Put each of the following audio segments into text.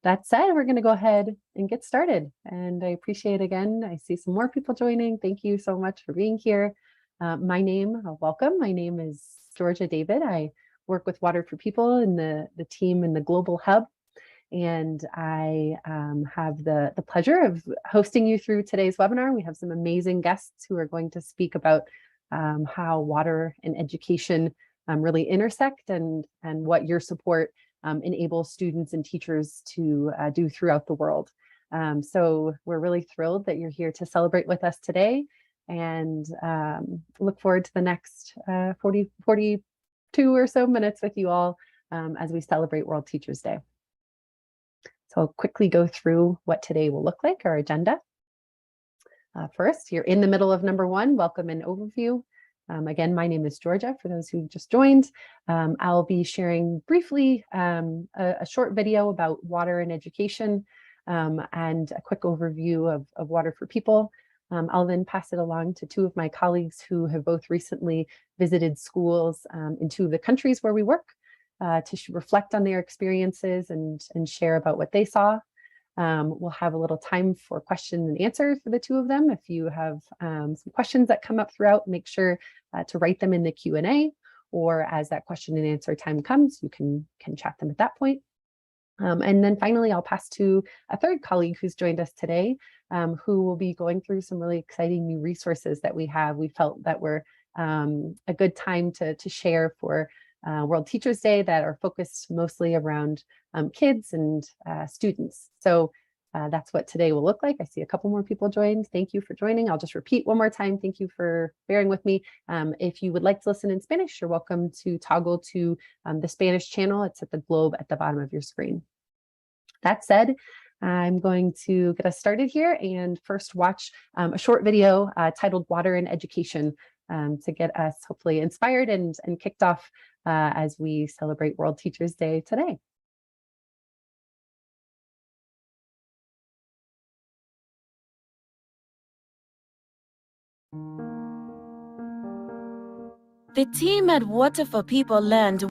That said, we're going to go ahead and get started. And I appreciate again, I see some more people joining. Thank you so much for being here. Welcome. My name is Georgia David. I work with Water for People in the team in the Global Hub. And I have the pleasure of hosting you through today's webinar. We have some amazing guests who are going to speak about how water and education really intersect and what your support enable students and teachers to do throughout the world. So we're really thrilled that you're here to celebrate with us today, and look forward to the next 42 or so minutes with you all as we celebrate World Teachers Day. So I'll quickly go through what today will look like, our agenda. First, you're in the middle of number one, welcome and overview. Again, my name is Georgia, for those who just joined. I'll be sharing briefly a short video about water and education and a quick overview of Water for People. I'll then pass it along to two of my colleagues who have both recently visited schools in two of the countries where we work to reflect on their experiences and share about what they saw. We'll have a little time for question and answer for the two of them. If you have some questions that come up throughout, make sure to write them in the Q&A, or as that question and answer time comes, you can chat them at that point. And then finally, I'll pass to a third colleague who's joined us today, who will be going through some really exciting new resources that we have. We felt that were a good time to share for World Teachers Day that are focused mostly around kids and students. So that's what today will look like. I see a couple more people joined. Thank you for joining. I'll just repeat one more time. Thank you for bearing with me. If you would like to listen in Spanish, you're welcome to toggle to the Spanish channel. It's at the globe at the bottom of your screen. That said, I'm going to get us started here and first watch a short video titled Water and Education to get us hopefully inspired and kicked off as we celebrate World Teachers Day today. The team at Water for People learned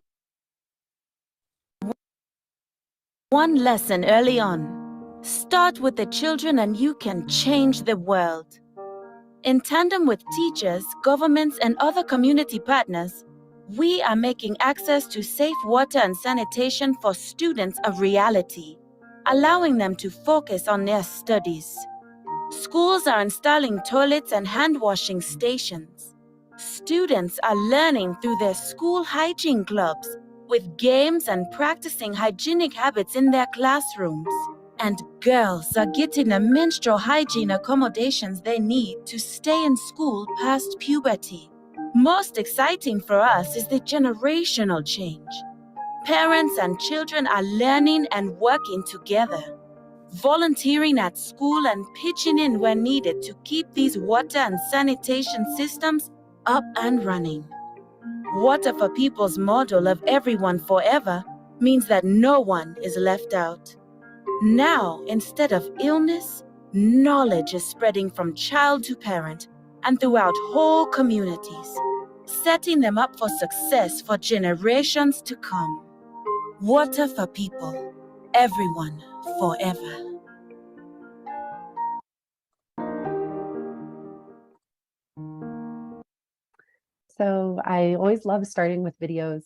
one lesson early on. Start with the children and you can change the world. In tandem with teachers, governments, and other community partners, we are making access to safe water and sanitation for students a reality, allowing them to focus on their studies. Schools are installing toilets and hand washing stations. Students are learning through their school hygiene clubs, with games and practicing hygienic habits in their classrooms. And girls are getting the menstrual hygiene accommodations they need to stay in school past puberty. Most exciting for us is the generational change. Parents and children are learning and working together, volunteering at school and pitching in where needed to keep these water and sanitation systems up and running. Water for People's model of everyone forever means that no one is left out. Now, instead of illness, knowledge is spreading from child to parent and throughout whole communities, setting them up for success for generations to come. Water for People, everyone forever. So I always love starting with videos,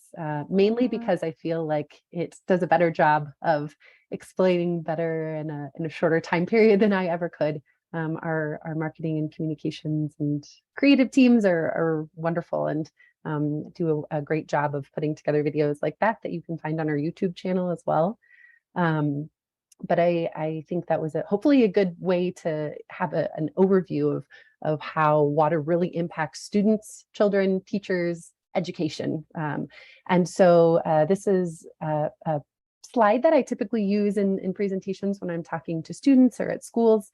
mainly because I feel like it does a better job of explaining better in a shorter time period than I ever could. Our marketing and communications and creative teams are wonderful and do a great job of putting together videos like that you can find on our YouTube channel as well. But I think that was hopefully a good way to have an overview of how water really impacts students, children, teachers, education. And so this is a slide that I typically use in presentations when I'm talking to students or at schools,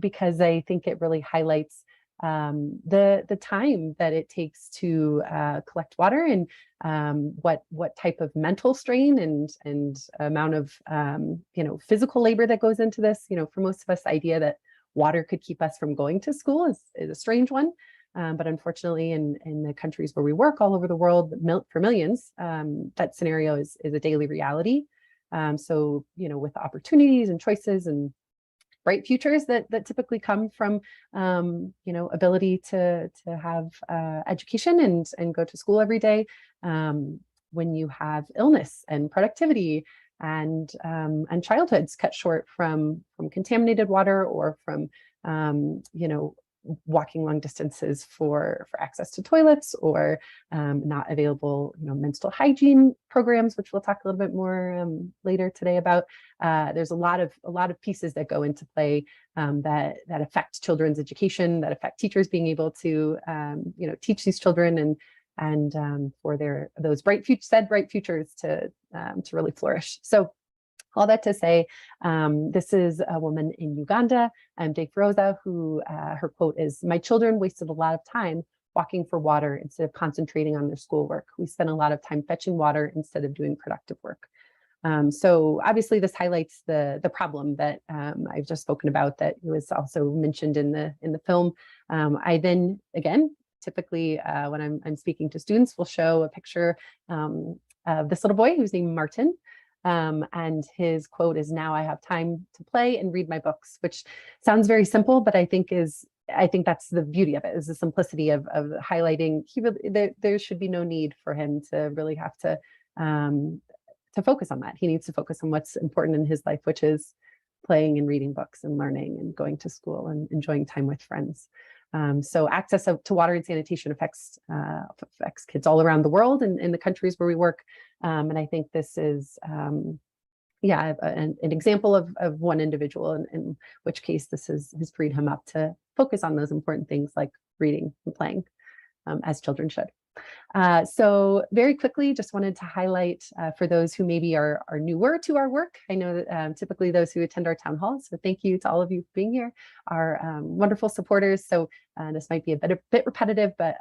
because I think it really highlights the time that it takes to collect water and what type of mental strain and amount of physical labor that goes into this. For most of us, the idea that water could keep us from going to school is a strange one. But unfortunately, in the countries where we work all over the world, for millions, that scenario is a daily reality. So, with opportunities and choices and bright futures that typically come from, ability to have education and go to school every day. When you have illness and productivity and childhoods cut short from contaminated water or from, walking long distances for access to toilets, or not available, menstrual hygiene programs, which we'll talk a little bit more later today about. There's a lot of pieces that go into play that affect children's education, that affect teachers being able to teach these children and for those bright futures to really flourish. So all that to say, this is a woman in Uganda, Dave Rosa, who her quote is, "My children wasted a lot of time walking for water instead of concentrating on their schoolwork. We spent a lot of time fetching water instead of doing productive work." So obviously this highlights the problem that I've just spoken about, that was also mentioned in the film. I then, again, typically when I'm speaking to students, will show a picture of this little boy who's named Martin. And his quote is, "Now I have time to play and read my books," which sounds very simple, but I think that's the beauty of it, is the simplicity of highlighting there should be no need for him to really have to focus on that. He needs to focus on what's important in his life, which is playing and reading books and learning and going to school and enjoying time with friends. So access to water and sanitation affects kids all around the world and in the countries where we work. And I think this is, an example of one individual, in which case this has freed him up to focus on those important things like reading and playing, as children should. So very quickly, just wanted to highlight for those who maybe are newer to our work. I know that typically those who attend our town halls, so thank you to all of you for being here, are wonderful supporters. So this might be a bit repetitive, but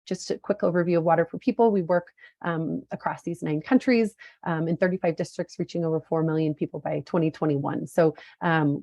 just a quick overview of Water for People. We work across these 9 countries in 35 districts, reaching over 4 million people by 2021. So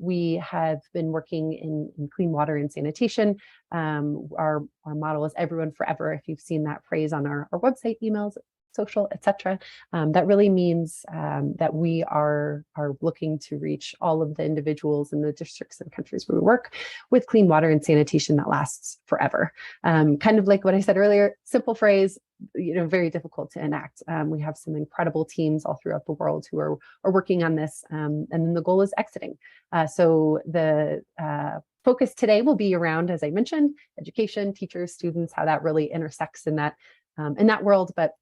we have been working in clean water and sanitation. Our model is everyone forever. If you've seen that phrase on our website, emails, social, etc. That really means that we are looking to reach all of the individuals in the districts and countries where we work with clean water and sanitation that lasts forever. Kind of like what I said earlier, simple phrase, very difficult to enact. We have some incredible teams all throughout the world who are working on this, and then the goal is exiting. So the focus today will be around, as I mentioned, education, teachers, students, how that really intersects in that world. But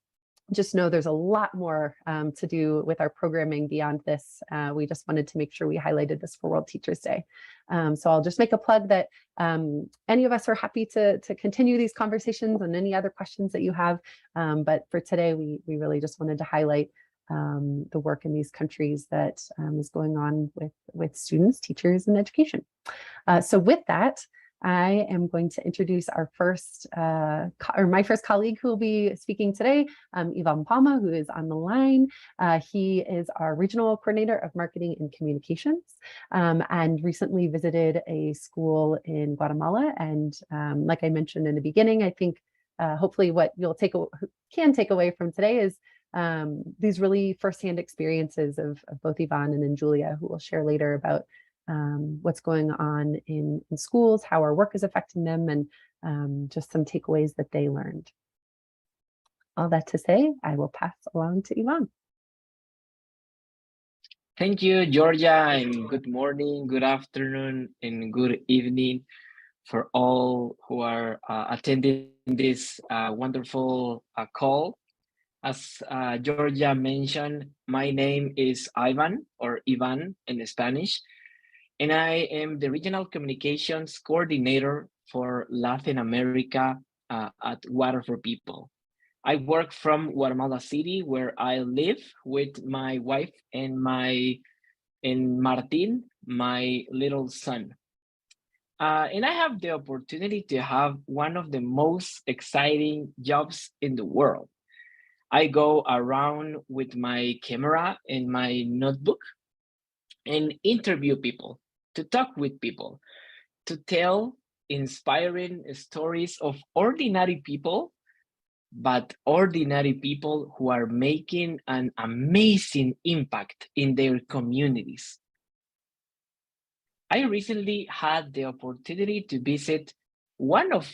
just know there's a lot more to do with our programming beyond this. We just wanted to make sure we highlighted this for World Teachers Day. So I'll just make a plug that any of us are happy to continue these conversations and any other questions that you have. But for today, we really just wanted to highlight the work in these countries that is going on with students, teachers, and education. So with that, I am going to introduce our my first colleague who will be speaking today, Yvonne Palmer, who is on the line. He is our Regional Coordinator of Marketing and Communications, and recently visited a school in Guatemala. And like I mentioned in the beginning, I think hopefully what you'll can take away from today is these really firsthand experiences of both Yvonne and then Julia, who will share later about what's going on in schools, how our work is affecting them, and just some takeaways that they learned. All that to say, I will pass along to Yvonne. Thank you, Georgia, and good morning, good afternoon, and good evening for all who are attending this wonderful call. As Georgia mentioned, my name is Ivan, or Ivan in Spanish, and I am the Regional Communications Coordinator for Latin America at Water for People. I work from Guatemala City, where I live with my wife and Martin, my little son. And I have the opportunity to have one of the most exciting jobs in the world. I go around with my camera and my notebook and interview people, to talk with people, to tell inspiring stories of ordinary people but ordinary people who are making an amazing impact in their communities. I recently had the opportunity to visit one of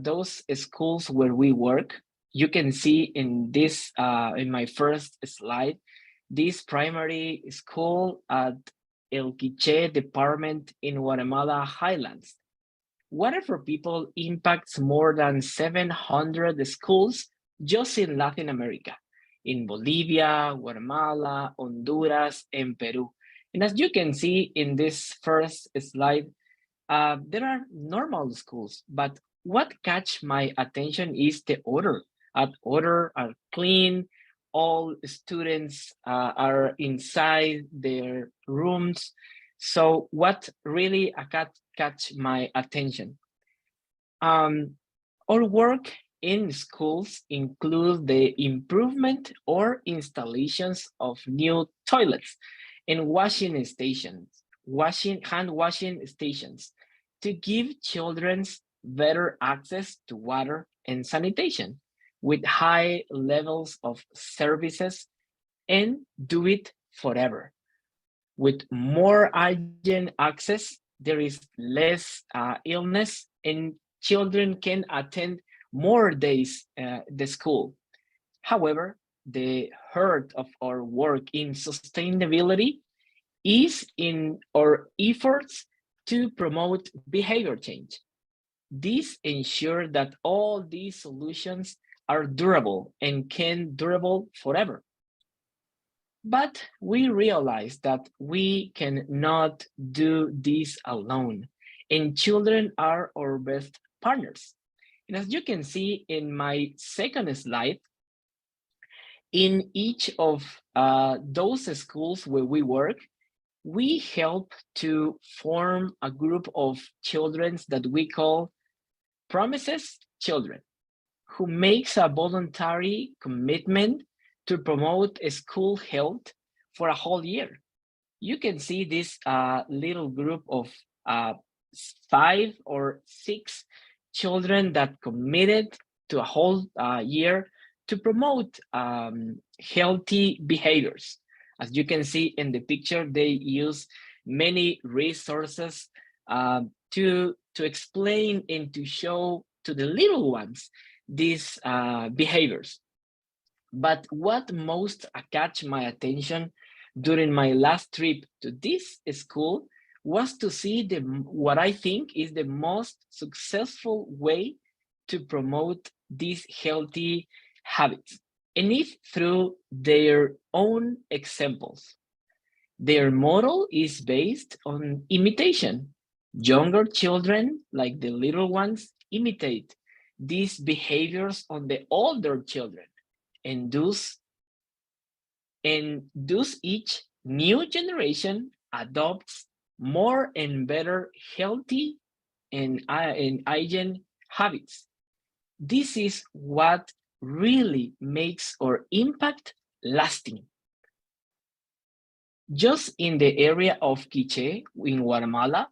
those schools where we work. You can see in this, in my first slide, this primary school at El Quiché department in Guatemala Highlands. Water for People impacts more than 700 schools just in Latin America, in Bolivia, Guatemala, Honduras, and Peru. And as you can see in this first slide, there are normal schools, but what catch my attention is the order. Order are clean, all students are inside their rooms. So what really catch my attention? Our work in schools include the improvement or installations of new toilets and washing stations, hand washing stations to give children better access to water and sanitation with high levels of services, and do it forever. With more hygiene access, there is less illness, and children can attend more days the school. However, the heart of our work in sustainability is in our efforts to promote behavior change. This ensures that all these solutions are durable and can durable forever. But we realize that we cannot do this alone, and children are our best partners. And as you can see in my second slide, in each of those schools where we work, we help to form a group of children that we call Promises Children, who makes a voluntary commitment to promote school health for a whole year. You can see this little group of 5 or 6 children that committed to a whole year to promote healthy behaviors. As you can see in the picture, they use many resources to explain and to show to the little ones these behaviors. But what most catch my attention during my last trip to this school was to see what I think is the most successful way to promote these healthy habits, and it's through their own examples. Their model is based on imitation. Younger children, like the little ones, imitate these behaviors on the older children, and thus each new generation adopts more and better healthy and hygiene habits. This is what really makes our impact lasting. Just in the area of Quiché in Guatemala,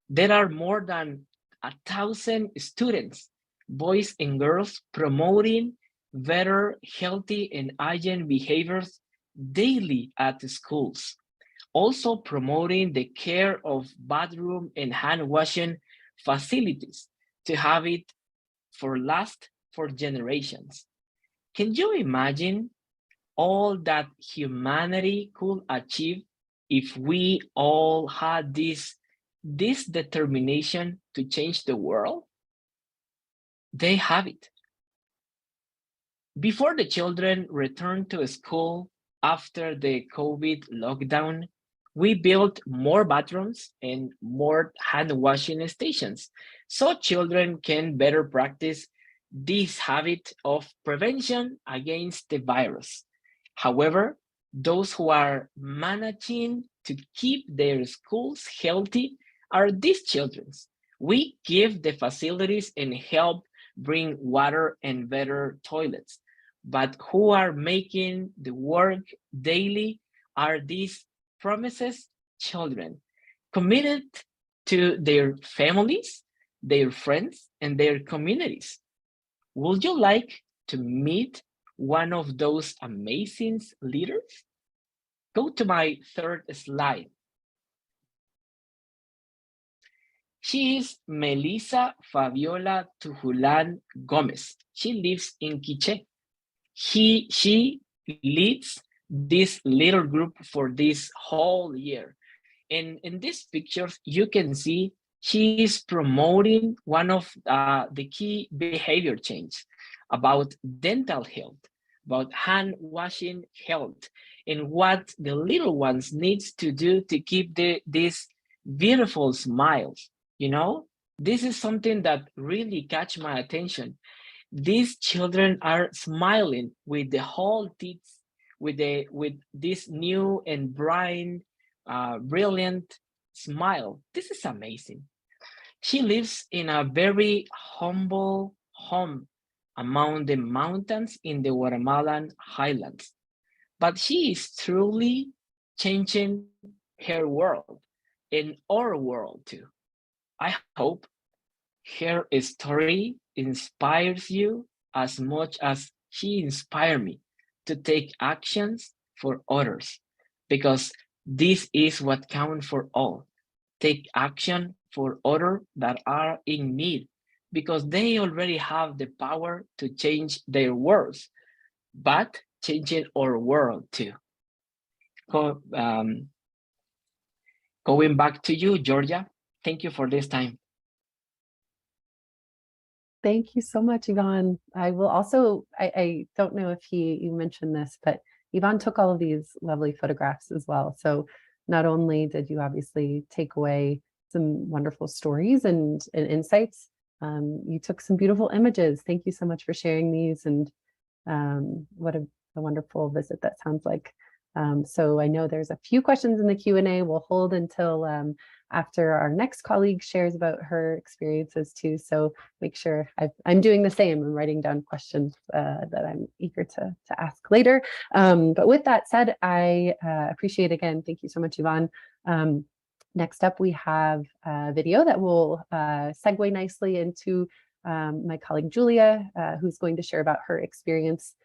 there are more than 1,000 students, boys and girls, promoting better healthy and hygiene behaviors daily at the schools. Also promoting the care of bathroom and hand washing facilities to have it last for generations. Can you imagine all that humanity could achieve if we all had this determination to change the world? They have it. Before the children returned to school after the COVID lockdown, we built more bathrooms and more hand washing stations so children can better practice this habit of prevention against the virus. However, those who are managing to keep their schools healthy are these children. We give the facilities and help bring water and better toilets, but who are making the work daily are these Promises Children, committed to their families, their friends, and their communities. Would you like to meet one of those amazing leaders? Go to my third slide. She is Melissa Fabiola Tujulan Gomez. She lives in Quiche. She leads this little group for this whole year. And in these pictures, you can see she is promoting one of the key behavior change about dental health, about hand washing health, and what the little ones needs to do to keep these beautiful smiles. You know, this is something that really catch my attention. These children are smiling with the whole teeth, with this new and bright, brilliant smile. This is amazing. She lives in a very humble home among the mountains in the Guatemalan highlands, but she is truly changing her world and our world too. I hope her story inspires you as much as she inspired me to take actions for others, because this is what counts for all. Take action for others that are in need, because they already have the power to change their worlds, but changing our world too. Going back to you, Georgia. Thank you for this time. Thank you so much, Yvonne. I will also, I don't know if you mentioned this, but Yvonne took all of these lovely photographs as well. So not only did you obviously take away some wonderful stories and insights, you took some beautiful images. Thank you so much for sharing these, and what a wonderful visit that sounds like. So I know there's a few questions in the Q&A. We'll hold until after our next colleague shares about her experiences too. So make sure I'm doing the same. I'm writing down questions that I'm eager to ask later. But with that said, I appreciate again. Thank you so much, Yvonne. Next up, we have a video that will segue nicely into my colleague Julia, who's going to share about her experience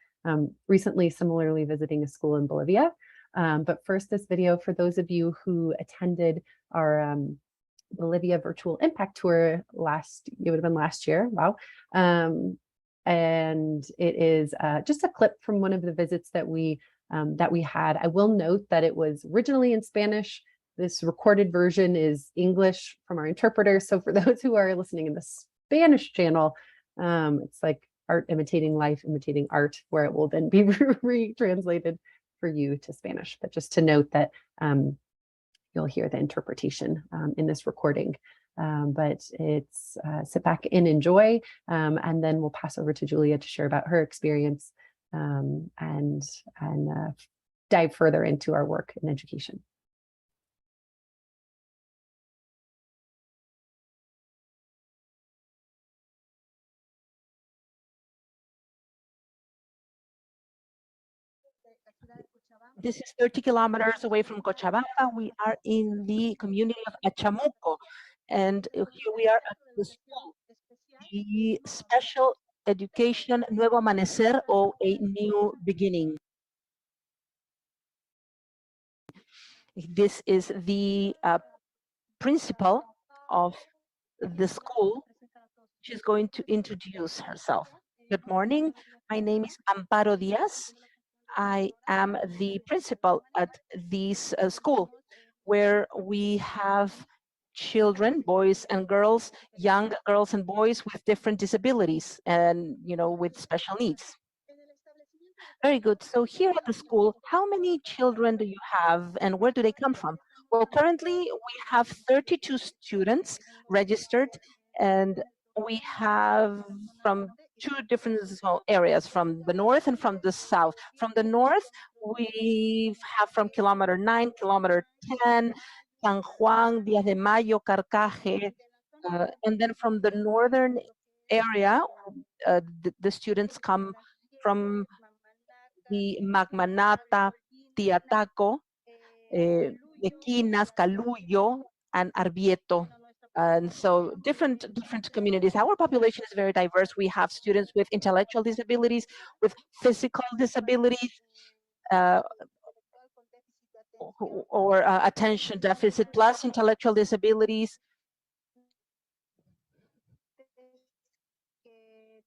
recently similarly visiting a school in Bolivia. But first, this video for those of you who attended our Bolivia virtual impact tour it would have been last year, wow. And it is just a clip from one of the visits that we had. I will note that it was originally in Spanish. This recorded version is English from our interpreter. So for those who are listening in the Spanish channel, it's like art imitating life, imitating art, where it will then be retranslated for you to Spanish. But just to note that you'll hear the interpretation in this recording. But it's sit back and enjoy, and then we'll pass over to Julia to share about her experience and dive further into our work in education. This is 30 kilometers away from Cochabamba. We are in the community of Achamuco, and here we are at the school, the Special Education Nuevo Amanecer, or a new beginning. This is the principal of the school. She's going to introduce herself. Good morning. My name is Amparo Diaz. I am the principal at this school, where we have children, boys and girls, young girls and boys with different disabilities and, with special needs. Very good. So here at the school, how many children do you have and where do they come from? Well, currently we have 32 students registered, and we have from two different areas, from the north and from the south. From the north, we have from kilometer 9, kilometer 10, San Juan, Díaz de Mayo, Carcaje, and then from the northern area, the students come from the Magmanata, Tiataco, Equinas, Caluyo, and Arbieto And so different communities. Our population is very diverse. We have students with intellectual disabilities, with physical disabilities, uh, or attention deficit plus intellectual disabilities.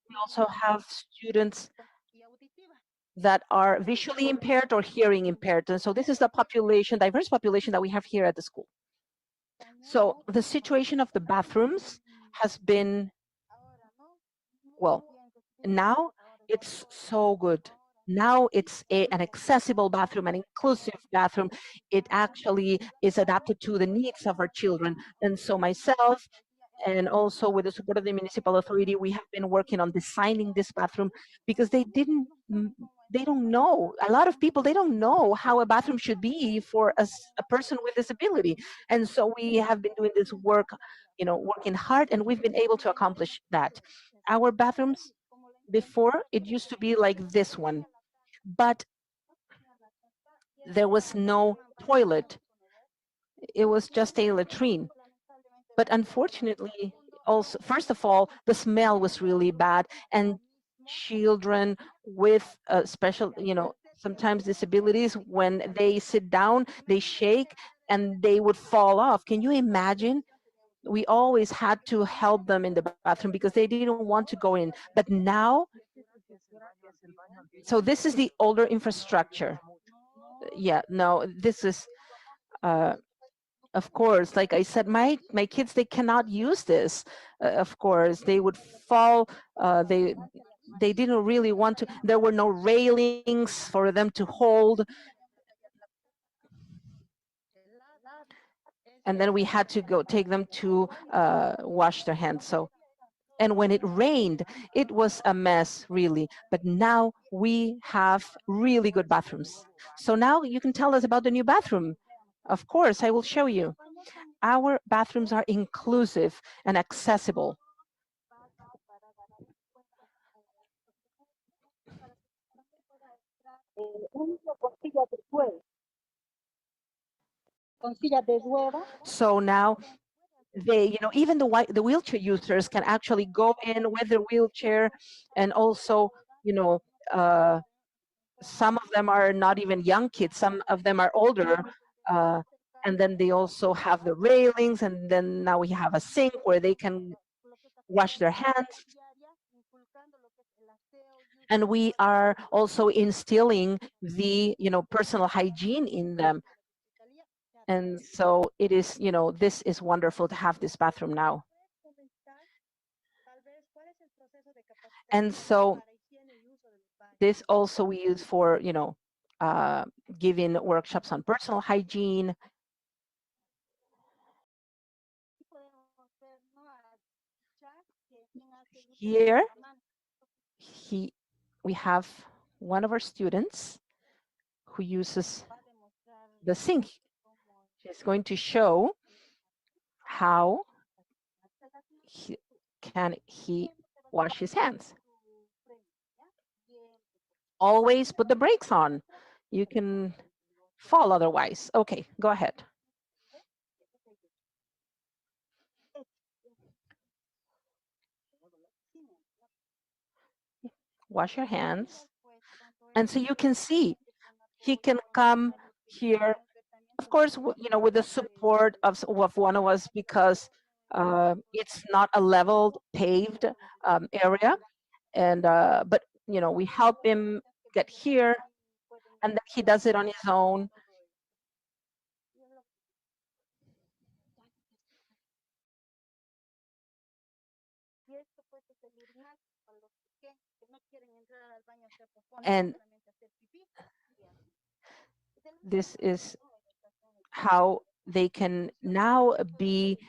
We also have students that are visually impaired or hearing impaired. And so this is the population, diverse population that we have here at the school. So the situation of the bathrooms has been, well, now it's so good. Now it's an accessible bathroom, an inclusive bathroom. It actually is adapted to the needs of our children. And so myself, and also with the support of the municipal authority, we have been working on designing this bathroom because they don't know. A lot of people, they don't know how a bathroom should be for a person with disability. And so we have been doing this work, working hard, and we've been able to accomplish that. Our bathrooms before, it used to be like this one, but there was no toilet. It was just a latrine. But unfortunately, also, first of all, the smell was really bad, and children with special, sometimes disabilities, when they sit down, they shake and they would fall off. Can you imagine? We always had to help them in the bathroom because they didn't want to go in. But now, so this is the older infrastructure. Yeah, no, this is. Uh, of course, like I said, my kids, they cannot use this. Of course, they would fall. They didn't really want to. There were no railings for them to hold, and then we had to go take them to wash their hands. So, and when it rained, it was a mess, really. But now we have really good bathrooms. So now you can tell us about the new bathroom. Of course, I will show you. Our bathrooms are inclusive and accessible. So now they, even the wheelchair users can actually go in with their wheelchair, and also, you know, uh, some of them are not even young kids, some of them are older. Uh, and then they also have the railings, and then now we have a sink where they can wash their hands. And we are also instilling the, personal hygiene in them. And so it is, this is wonderful to have this bathroom now. And so this also we use for, uh, giving workshops on personal hygiene. Here, he, we have one of our students who uses the sink. She's going to show how can he wash his hands. Always put the brakes on. You can fall otherwise. Okay, go ahead. Wash your hands. And so you can see he can come here, of course, with the support of one of us, because it's not a leveled, paved area. And but we help him get here, and then he does it on his own. And this is how they can now be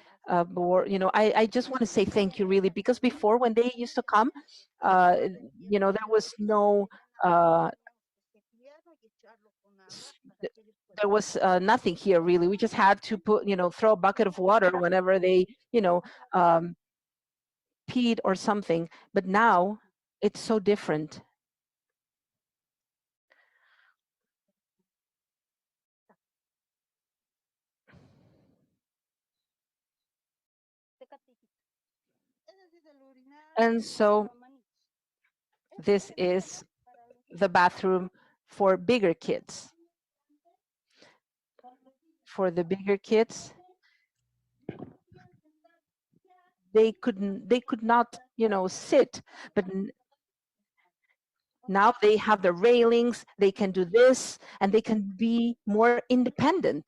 more, I just want to say thank you, really, because before, when they used to come, there was no s- th- there was nothing here, really. We just had to put, throw a bucket of water whenever they, um, peed or something. But now it's so different. And so this is the bathroom for bigger kids. For the bigger kids, they could not, sit, but now they have the railings, they can do this, and they can be more independent.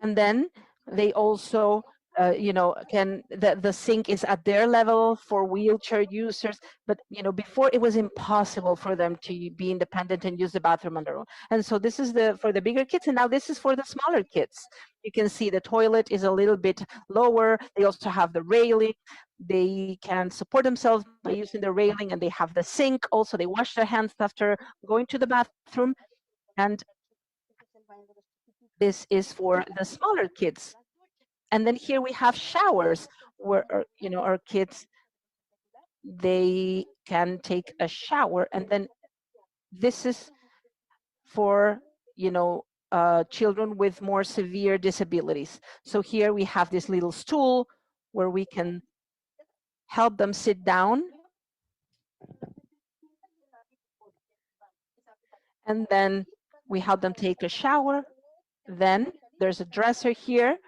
And then they also, the sink is at their level for wheelchair users, but before it was impossible for them to be independent and use the bathroom on their own. And so this is for the bigger kids, and now this is for the smaller kids. You can see the toilet is a little bit lower. They also have the railing. They can support themselves by using the railing, and they have the sink. Also, they wash their hands after going to the bathroom. And this is for the smaller kids. And then here we have showers where our kids, they can take a shower. And then this is for children with more severe disabilities. So here we have this little stool where we can help them sit down. And then we help them take a shower. Then there's a dresser here,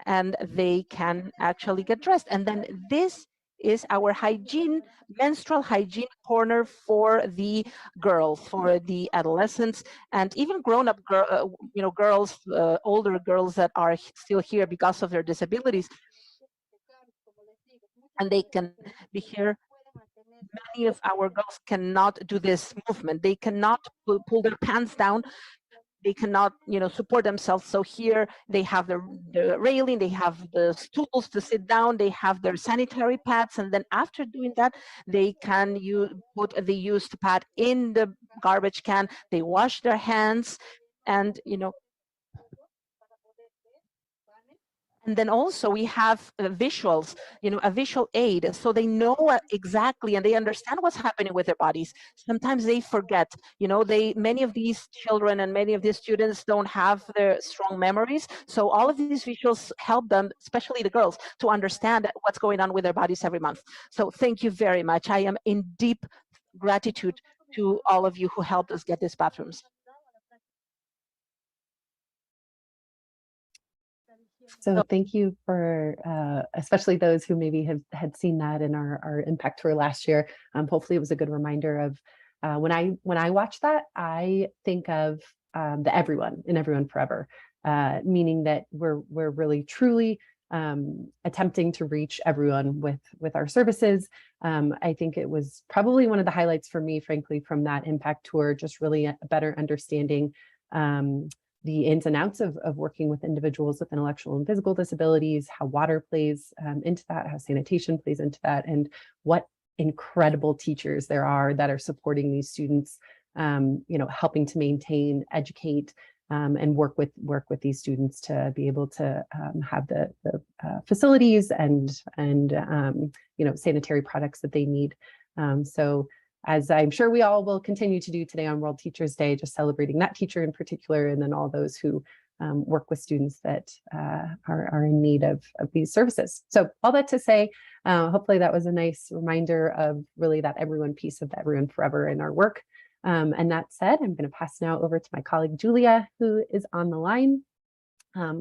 and they can actually get dressed. And then this is our menstrual hygiene corner for the girls, for the adolescents, and even grown-up girls, older girls that are still here because of their disabilities. And they can be here. Many of our girls cannot do this movement. They cannot pull their pants down. They cannot, support themselves. So here they have the railing, they have the stools to sit down, they have their sanitary pads, and then after doing that, they can put the used pad in the garbage can. They wash their hands, and and then also we have visuals, a visual aid, so they know exactly and they understand what's happening with their bodies. Sometimes they forget, many of these children and many of these students don't have their strong memories. So all of these visuals help them, especially the girls, to understand what's going on with their bodies every month. So thank you very much. I am in deep gratitude to all of you who helped us get these bathrooms. So thank you for especially those who maybe had seen that in our impact tour last year. Hopefully it was a good reminder of when I watch that, I think of the everyone in Everyone Forever, meaning that we're really truly attempting to reach everyone with our services. I think it was probably one of the highlights for me, frankly, from that impact tour, just really a better understanding the ins and outs of working with individuals with intellectual and physical disabilities, how water plays into that, how sanitation plays into that, and what incredible teachers there are that are supporting these students, helping to maintain, educate, and work with these students to be able to have the facilities and sanitary products that they need. So as I'm sure we all will continue to do today on World Teachers Day, just celebrating that teacher in particular, and then all those who work with students that are in need of these services. So all that to say, hopefully that was a nice reminder of really that everyone piece of Everyone Forever in our work. And that said, I'm going to pass now over to my colleague, Julia, who is on the line.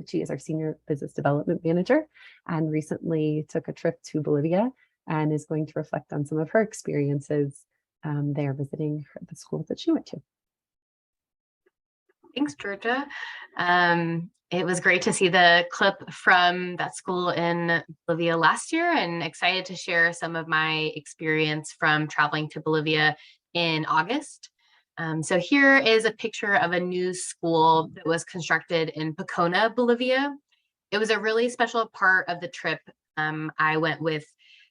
She is our Senior Business Development Manager and recently took a trip to Bolivia and is going to reflect on some of her experiences there visiting the schools that she went to. Thanks, Georgia. It was great to see the clip from that school in Bolivia last year, and excited to share some of my experience from traveling to Bolivia in August. So here is a picture of a new school that was constructed in Pacona, Bolivia. It was a really special part of the trip. I went with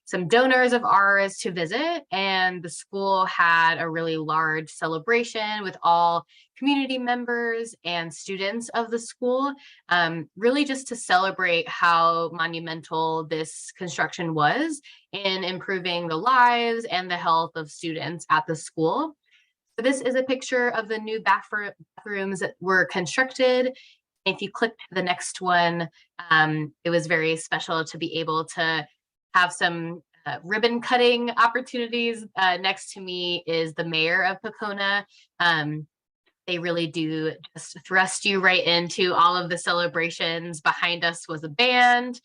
some donors of ours to visit, and the school had a really large celebration with all community members and students of the school, really just to celebrate how monumental this construction was in improving the lives and the health of students at the school. So this is a picture of the new bathrooms that were constructed. If you click the next one, it was very special to be able to have some ribbon cutting opportunities. Next to me is the mayor of Pocona. They really do just thrust you right into all of the celebrations. Behind us was a band.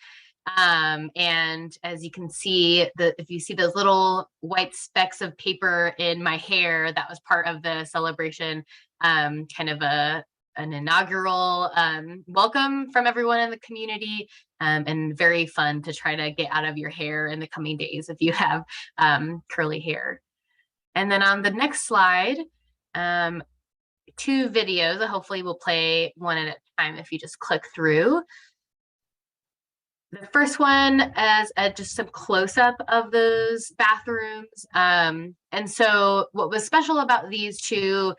And as you can see, if you see those little white specks of paper in my hair, that was part of the celebration, kind of an inaugural welcome from everyone in the community, and very fun to try to get out of your hair in the coming days if you have curly hair. And then on the next slide, 2 videos. Hopefully we'll play one at a time if you just click through. The first one is just some close-up of those bathrooms. And so what was special about these 2,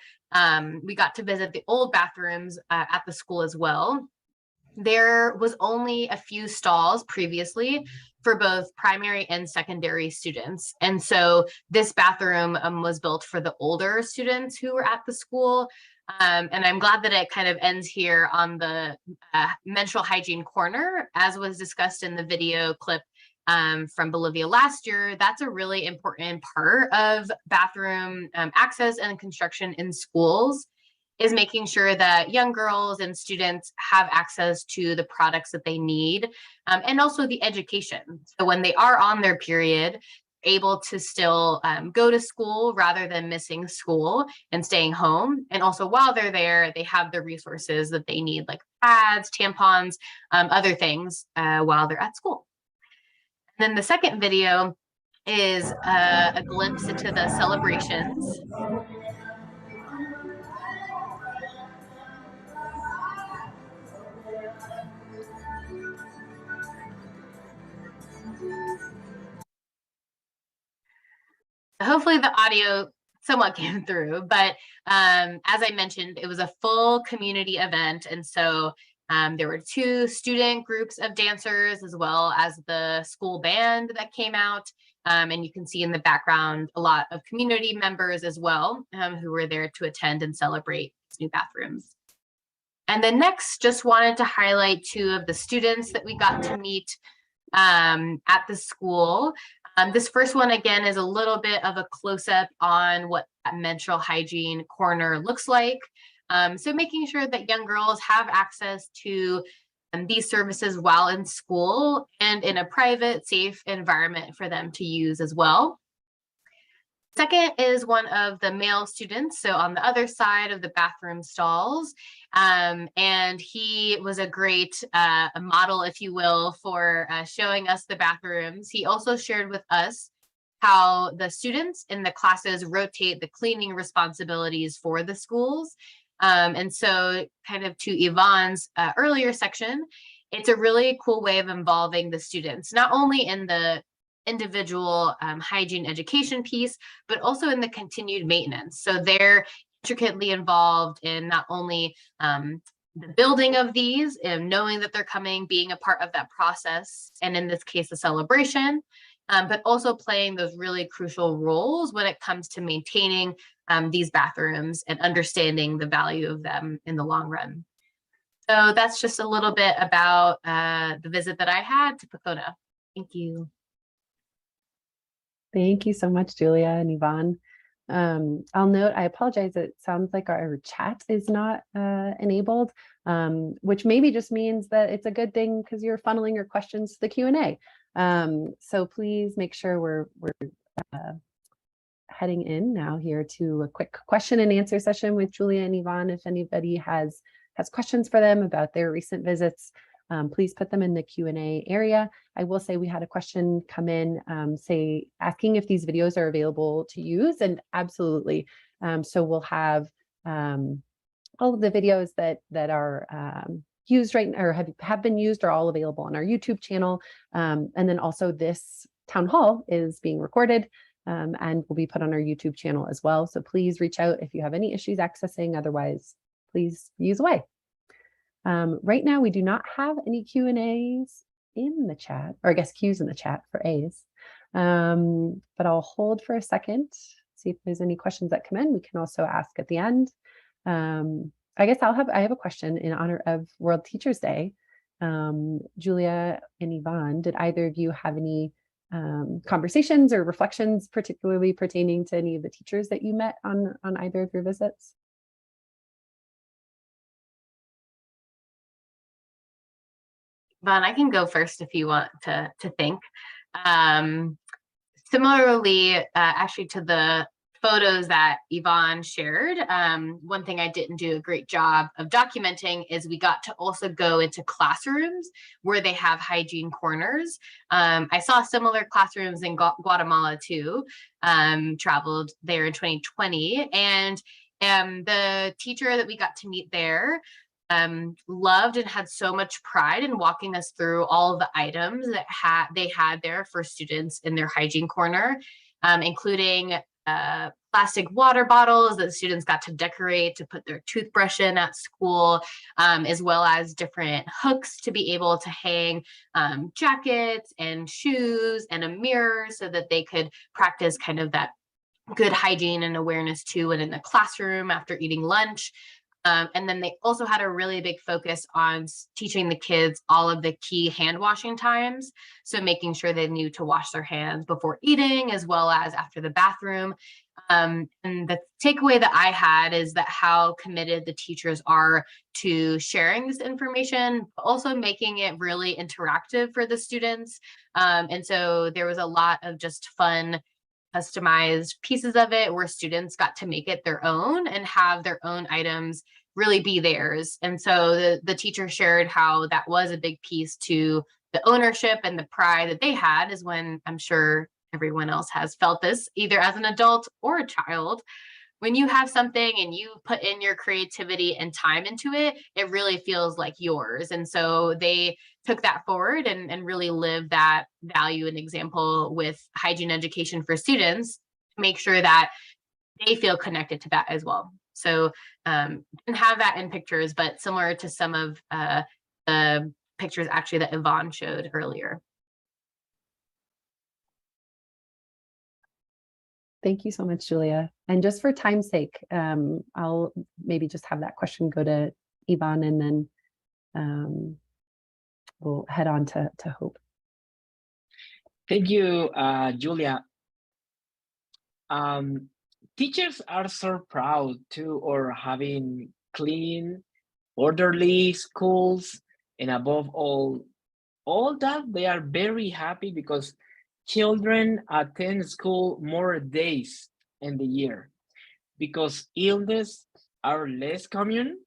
we got to visit the old bathrooms at the school as well. There was only a few stalls previously for both primary and secondary students. And so this bathroom was built for the older students who were at the school. And I'm glad that it kind of ends here on the menstrual hygiene corner, as was discussed in the video clip from Bolivia last year. That's a really important part of bathroom access and construction in schools, is making sure that young girls and students have access to the products that they need, and also the education. So when they are on their period, able to still go to school rather than missing school and staying home. And also while they're there, they have the resources that they need, like pads, tampons, other things while they're at school. And then the second video is a glimpse into the celebrations. Hopefully the audio somewhat came through, but as I mentioned, it was a full community event. And so there were 2 student groups of dancers, as well as the school band that came out. And you can see in the background a lot of community members as well, who were there to attend and celebrate these new bathrooms. And then next, just wanted to highlight 2 of the students that we got to meet at the school. This first one, again, is a little bit of a close-up on what that menstrual hygiene corner looks like. So making sure that young girls have access to these services while in school and in a private, safe environment for them to use as well. Second is one of the male students, so on the other side of the bathroom stalls. And he was a great model, if you will, for showing us the bathrooms. He also shared with us how the students in the classes rotate the cleaning responsibilities for the schools. And so kind of to Yvonne's earlier section, it's a really cool way of involving the students, not only in the individual hygiene education piece, but also in the continued maintenance. So they're intricately involved in not only the building of these and knowing that they're coming, being a part of that process, and in this case, the celebration, but also playing those really crucial roles when it comes to maintaining these bathrooms and understanding the value of them in the long run. So that's just a little bit about the visit that I had to Pocona. Thank you. Thank you so much, Julia and Yvonne. I'll note, I apologize, it sounds like our chat is not enabled, which maybe just means that it's a good thing because you're funneling your questions to the Q&A. So please make sure we're heading in now here to a quick question and answer session with Julia and Yvonne. If anybody has questions for them about their recent visits, please put them in the Q&A area. I will say we had a question come in, asking if these videos are available to use, and absolutely. So we'll have all of the videos that are used right now, or have been used, are all available on our YouTube channel. And then also this town hall is being recorded and will be put on our YouTube channel as well. So please reach out if you have any issues accessing. Otherwise, please use away. Right now, we do not have any Q&As in the chat, or I guess Q's in the chat for A's, but I'll hold for a second see if there's any questions that come in. We can also ask at the end. I guess I have a question in honor of World Teachers Day. Julia and Yvonne, did either of you have any conversations or reflections, particularly pertaining to any of the teachers that you met on either of your visits? Yvonne, I can go first if you want to think. Similarly, actually to the photos that Yvonne shared, one thing I didn't do a great job of documenting is we got to also go into classrooms where they have hygiene corners. I saw similar classrooms in Guatemala too, traveled there in 2020, and the teacher that we got to meet there loved and had so much pride in walking us through all of the items that they had there for students in their hygiene corner, including plastic water bottles that the students got to decorate to put their toothbrush in at school, as well as different hooks to be able to hang jackets and shoes and a mirror so that they could practice kind of that good hygiene and awareness too, and in the classroom after eating lunch. And then they also had a really big focus on teaching the kids all of the key hand washing times. So making sure they knew to wash their hands before eating as well as after the bathroom. And the takeaway that I had is that how committed the teachers are to sharing this information, but also making it really interactive for the students. And so there was a lot of just fun customized pieces of it where students got to make it their own and have their own items really be theirs. And so the teacher shared how that was a big piece to the ownership and the pride that they had, is when I'm sure everyone else has felt this either as an adult or a child. When you have something and you put in your creativity and time into it, it really feels like yours. And so they took that forward and really lived that value and example with hygiene education for students to make sure that they feel connected to that as well. So didn't have that in pictures, but similar to some of the pictures actually that Yvonne showed earlier. Thank you so much, Julia. And just for time's sake, I'll maybe just have that question go to Yvonne, and then we'll head on to Hope. Thank you, Julia. Teachers are so proud too, or having clean, orderly schools, and above all that, they are very happy because children attend school more days in the year, because illness are less common.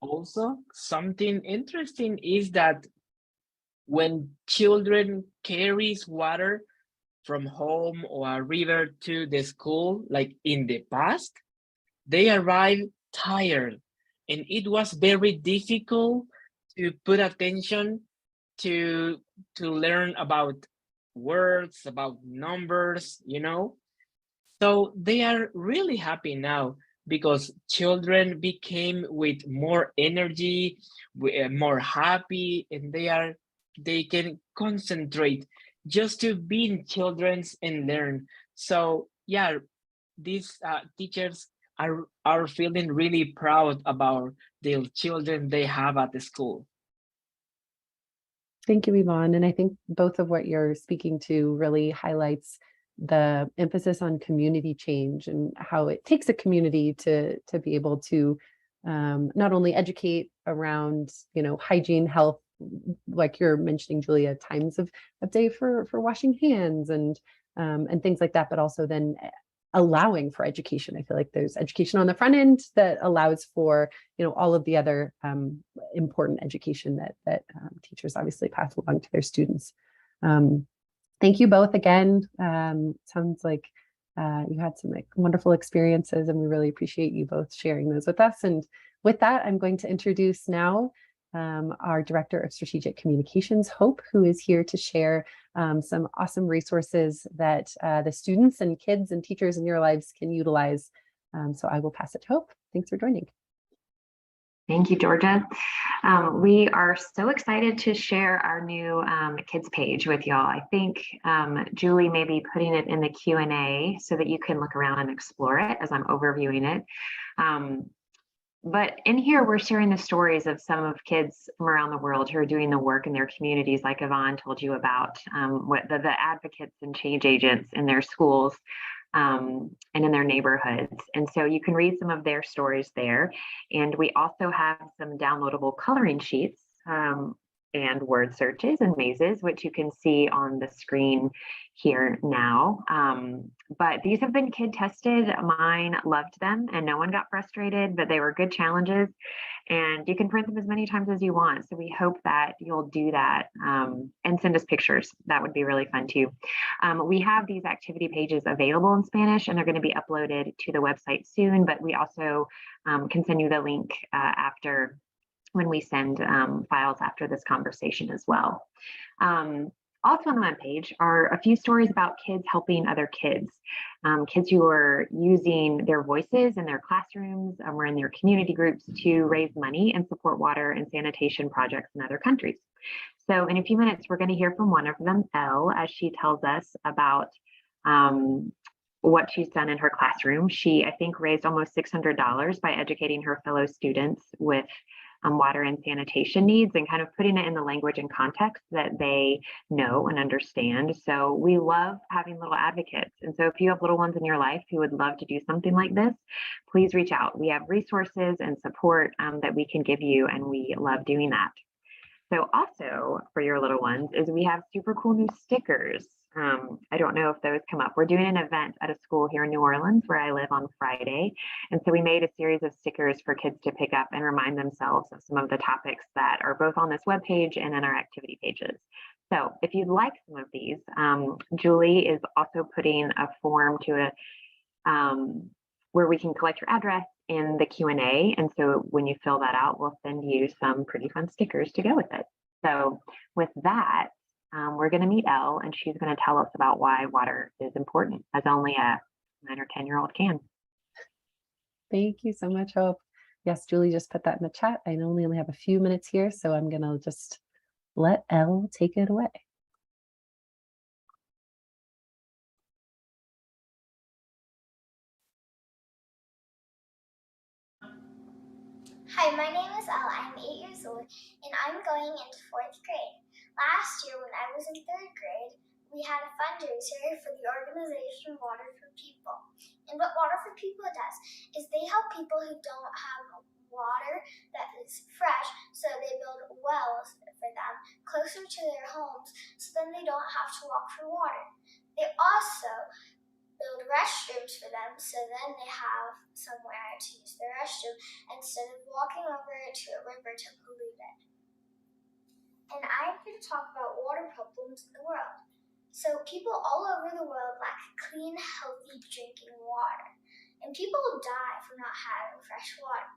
Also, something interesting is that when children carries water from home or a river to the school, like in the past, they arrive tired, and it was very difficult to put attention to learn about words, about numbers, you know. So they are really happy now because children became with more energy, more happy, and they can concentrate just to be in children's and learn. So yeah, these teachers are feeling really proud about the children they have at the school. Thank you, Yvonne. And I think both of what you're speaking to really highlights the emphasis on community change and how it takes a community to be able to not only educate around, hygiene, health, like you're mentioning, Julia, times of day for washing hands and things like that, but also then allowing for education. I feel like there's education on the front end that allows for, all of the other important education that teachers obviously pass along to their students. Thank you both again. Sounds like you had some wonderful experiences, and we really appreciate you both sharing those with us. And with that, I'm going to introduce now our Director of Strategic Communications, Hope, who is here to share some awesome resources that the students and kids and teachers in your lives can utilize. So I will pass it to Hope. Thanks for joining. Thank you, Georgia. We are so excited to share our new kids page with y'all. I think Julie may be putting it in the Q&A so that you can look around and explore it as I'm overviewing it. But in here, we're sharing the stories of some of kids from around the world who are doing the work in their communities, like Yvonne told you about, what the advocates and change agents in their schools and in their neighborhoods. And so you can read some of their stories there. And we also have some downloadable coloring sheets and word searches and mazes, which you can see on the screen here now. But these have been kid tested. Mine loved them and no one got frustrated, but they were good challenges. And you can print them as many times as you want. So we hope that you'll do that and send us pictures. That would be really fun too. We have these activity pages available in Spanish and they're going to be uploaded to the website soon, but we also can send you the link after when we send files after this conversation as well. Also on the webpage are a few stories about kids helping other kids, kids who are using their voices in their classrooms or in their community groups to raise money and support water and sanitation projects in other countries. So in a few minutes, we're going to hear from one of them, Elle, as she tells us about what she's done in her classroom. She, I think, raised almost $600 by educating her fellow students with water and sanitation needs and kind of putting it in the language and context that they know and understand. So we love having little advocates. And so if you have little ones in your life who would love to do something like this, please reach out. We have resources and support that we can give you, and we love doing that. So also for your little ones is we have super cool new stickers. I don't know if those come up. We're doing an event at a school here in New Orleans where I live on Friday. And so we made a series of stickers for kids to pick up and remind themselves of some of the topics that are both on this webpage and in our activity pages. So if you'd like some of these, Julie is also putting a form to where we can collect your address in the Q&A. And so when you fill that out, we'll send you some pretty fun stickers to go with it. So with that, we're going to meet Elle, and she's going to tell us about why water is important, as only a 9 or 10-year-old can. Thank you so much, Hope. Yes, Julie just put that in the chat. I only have a few minutes here, so I'm going to just let Elle take it away. Hi, my name is Elle. I'm 8 years old and I'm going into 4th grade. Last year when I was in 3rd grade, we had a fundraiser for the organization Water for People. And what Water for People does is they help people who don't have water that is fresh, so they build wells for them closer to their homes so then they don't have to walk for water. They also build restrooms for them so then they have somewhere to use their restroom instead of walking over to a river to pollute it. And I'm here to talk about water problems in the world. So people all over the world lack clean, healthy drinking water. And people die from not having fresh water.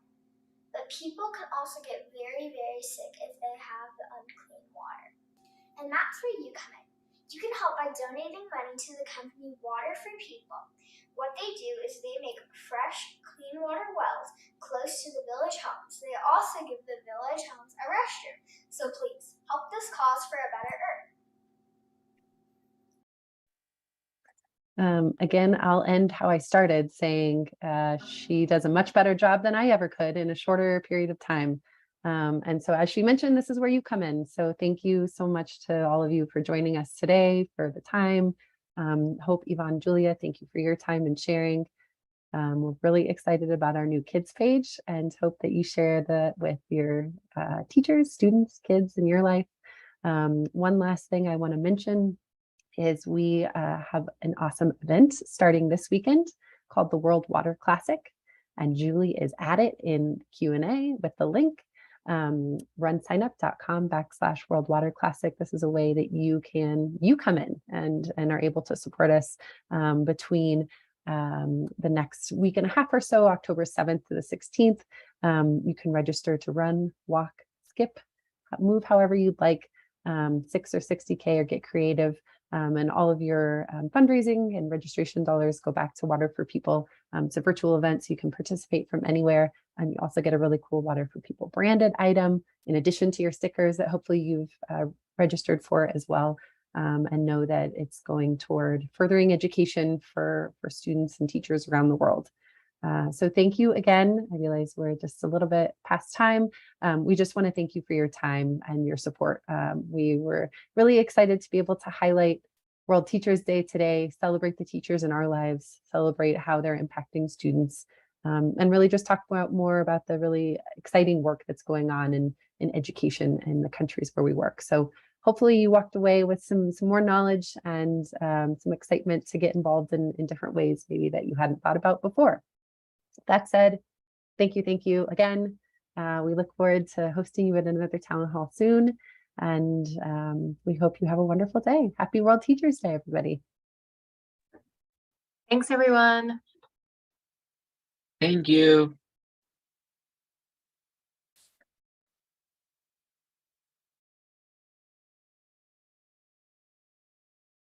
But people can also get very, very sick if they have the unclean water. And that's where you come in. You can help by donating money to the company Water for People. What they do is they make fresh, clean water wells close to the village homes. They also give the village homes a restroom. So please, help this cause for a better earth. Again, I'll end how I started, saying she does a much better job than I ever could in a shorter period of time. And so as she mentioned, this is where you come in. So thank you so much to all of you for joining us today, for the time. Hope, Yvonne, Julia, thank you for your time and sharing. We're really excited about our new kids page and hope that you share that with your teachers, students, kids in your life. One last thing I want to mention is we have an awesome event starting this weekend called the World Water Classic. And Julie is at it in Q&A with the link. runsignup.com/World Water Classic. This is a way that you come in and are able to support us between the next week and a half or so, October 7th to the 16th. You can register to run, walk, skip, move however you'd like, 6 or 60K, or get creative. And all of your fundraising and registration dollars go back to Water for People. It's a virtual event, so you can participate from anywhere. And you also get a really cool Water for People branded item in addition to your stickers that hopefully you've registered for as well. And know that it's going toward furthering education for students and teachers around the world. So thank you again. I realize we're just a little bit past time. We just want to thank you for your time and your support. We were really excited to be able to highlight World Teachers Day today, celebrate the teachers in our lives, celebrate how they're impacting students, and really just talk more about the really exciting work that's going on in education in the countries where we work. So hopefully you walked away with some more knowledge and some excitement to get involved in different ways maybe that you hadn't thought about before. That said, thank you again. We look forward to hosting you at another town hall soon. And we hope you have a wonderful day. Happy World Teachers Day, everybody. Thanks, everyone. Thank you.